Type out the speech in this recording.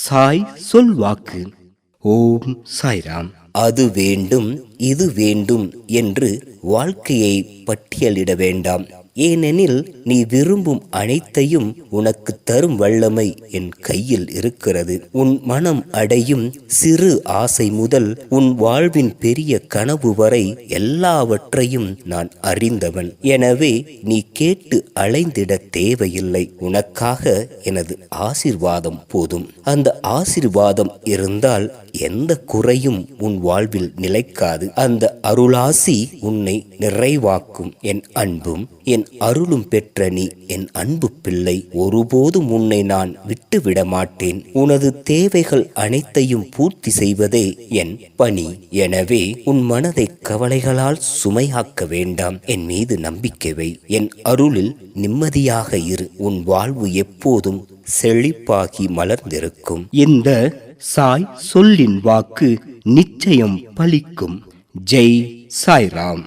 சாய் சொல்வாக்கு. ஓம் சாய்ராம். அது வேண்டும் இது வேண்டும் என்று வாழ்க்கையை பட்டியலிட வேண்டாம். ஏனெனில் நீ விரும்பும் அனைத்தையும் உனக்கு தரும் வல்லமை என் கையில் இருக்கிறது. உன் மனம் அடையும் சிறு ஆசை முதல் உன் வாழ்வின் பெரிய கனவு வரை எல்லாவற்றையும் நான் அறிந்தவன். எனவே நீ கேட்டு அலைந்திட தேவையில்லை. உனக்காக எனது ஆசீர்வாதம் போதும். அந்த ஆசீர்வாதம் இருந்தால் எந்த குறையும் உன் வாழ்வில் நிலைக்காது. அந்த அருளாசி உன்னை நிறைவாக்கும். என் அன்பும் என் அருளும் பெற்ற நீ என் அன்பு பிள்ளை. ஒருபோதும் உன்னை நான் விட்டுவிட மாட்டேன். உனது தேவைகள் அனைத்தையும் பூர்த்தி செய்வதே என் பணி. எனவே உன் மனதை கவலைகளால் சுமையாக்க வேண்டாம். என் மீது நம்பிக்கை வை. என் அருளில் நிம்மதியாக இரு. உன் வாழ்வு எப்போதும் செழிப்பாகி மலர்ந்திருக்கும். இந்த சாய் சொல்லின் வாக்கு நிச்சயம் பலிக்கும். ஜெய் சாய்ராம்.